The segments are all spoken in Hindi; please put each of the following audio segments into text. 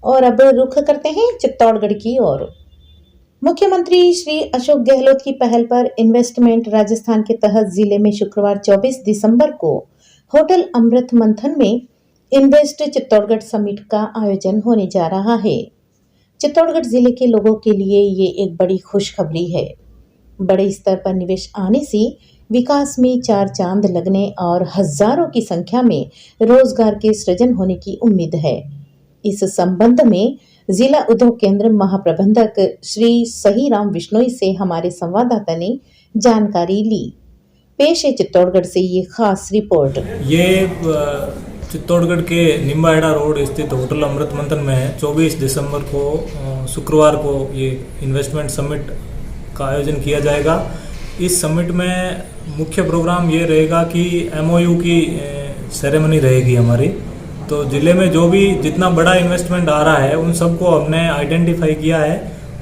और अब रुख करते हैं चित्तौड़गढ़ की ओर। मुख्यमंत्री श्री अशोक गहलोत की पहल पर इन्वेस्टमेंट राजस्थान के तहत जिले में शुक्रवार 24 दिसंबर को होटल अमृत मंथन में इन्वेस्ट चित्तौड़गढ़ समिट का आयोजन होने जा रहा है। चित्तौड़गढ़ जिले के लोगों के लिए ये एक बड़ी खुशखबरी है। बड़े स्तर पर निवेश आने से विकास में चार चांद लगने और हजारों की संख्या में रोजगार के सृजन होने की उम्मीद है। इस संबंध में जिला उद्योग केंद्र महाप्रबंधक श्री सहीराम विश्नोई से हमारे संवाददाता ने जानकारी ली। पेश है चित्तौड़गढ़ से ये खास रिपोर्ट। ये चित्तौड़गढ़ के निम्बाहेड़ा रोड स्थित होटल अमृत मंथन में 24 दिसंबर को शुक्रवार को ये इन्वेस्टमेंट समिट का आयोजन किया जाएगा। इस समिट में मुख्य प्रोग्राम ये रहेगा कि MOU की सेरेमनी रहेगी हमारी। तो ज़िले में जो भी जितना बड़ा इन्वेस्टमेंट आ रहा है उन सबको हमने आइडेंटिफाई किया है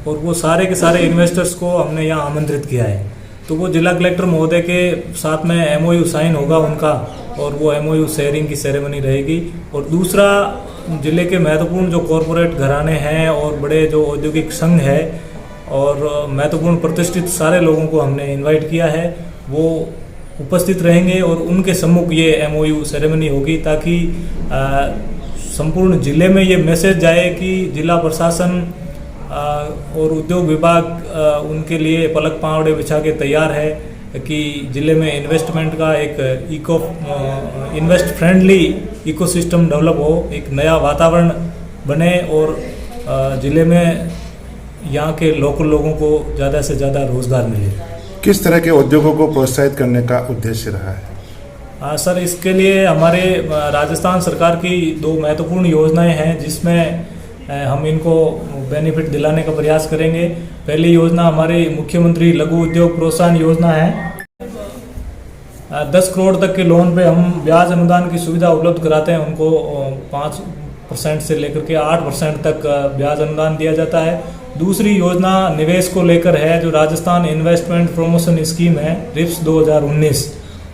और वो सारे के सारे इन्वेस्टर्स को हमने यहाँ आमंत्रित किया है। तो वो जिला कलेक्टर महोदय के साथ में MOU साइन होगा उनका और वो MOU शेयरिंग की सेरेमनी रहेगी। और दूसरा, ज़िले के महत्वपूर्ण जो कॉरपोरेट घराने हैं और बड़े जो औद्योगिक संघ है और महत्वपूर्ण प्रतिष्ठित सारे लोगों को हमने इनवाइट किया है, वो उपस्थित रहेंगे और उनके सम्मुख ये MOU सेरेमनी होगी ताकि संपूर्ण जिले में ये मैसेज जाए कि जिला प्रशासन और उद्योग विभाग उनके लिए पलक पावड़े बिछा के तैयार है कि जिले में इन्वेस्टमेंट का एक इन्वेस्ट फ्रेंडली इकोसिस्टम डेवलप हो, एक नया वातावरण बने और जिले में यहाँ के लोकल लोगों को ज़्यादा से ज़्यादा रोजगार मिले। किस तरह के उद्योगों को प्रोत्साहित करने का उद्देश्य रहा है? सर, इसके लिए हमारे राजस्थान सरकार की दो महत्वपूर्ण योजनाएं हैं जिसमें हम इनको बेनिफिट दिलाने का प्रयास करेंगे। पहली योजना हमारी मुख्यमंत्री लघु उद्योग प्रोत्साहन योजना है। 10 करोड़ तक के लोन पे हम ब्याज अनुदान की सुविधा उपलब्ध कराते हैं। उनको 5% से लेकर के 8% तक ब्याज अनुदान दिया जाता है। दूसरी योजना निवेश को लेकर है जो राजस्थान इन्वेस्टमेंट प्रमोशन स्कीम है RIPS 2019।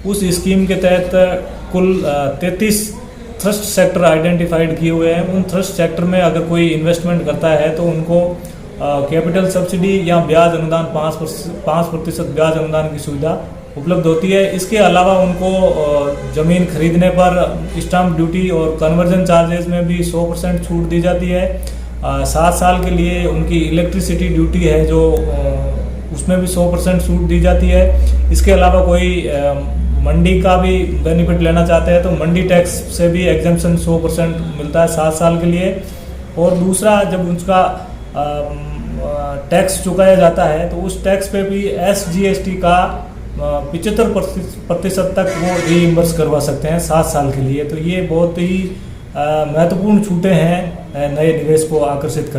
उस स्कीम के तहत कुल 33 थ्रस्ट सेक्टर आइडेंटिफाइड किए हुए हैं। उन थ्रस्ट सेक्टर में अगर कोई इन्वेस्टमेंट करता है तो उनको कैपिटल सब्सिडी या ब्याज अनुदान 5% ब्याज अनुदान की सुविधा उपलब्ध होती है। इसके अलावा उनको ज़मीन खरीदने पर स्टाम्प ड्यूटी और कन्वर्जन चार्जेस में भी 100% छूट दी जाती है। 7 साल के लिए उनकी इलेक्ट्रिसिटी ड्यूटी है जो उसमें भी 100% छूट दी जाती है। इसके अलावा कोई मंडी का भी बेनिफिट लेना चाहते हैं तो मंडी टैक्स से भी एग्जम्पशन 100% मिलता है 7 साल के लिए। और दूसरा, जब उसका टैक्स चुकाया जाता है तो उस टैक्स पे भी SGST का 75% तक वो रीइंबर्स करवा सकते हैं 7 साल के लिए। तो ये बहुत ही महत्वपूर्ण छूटें हैं नए निवेश को आकर्षित करने।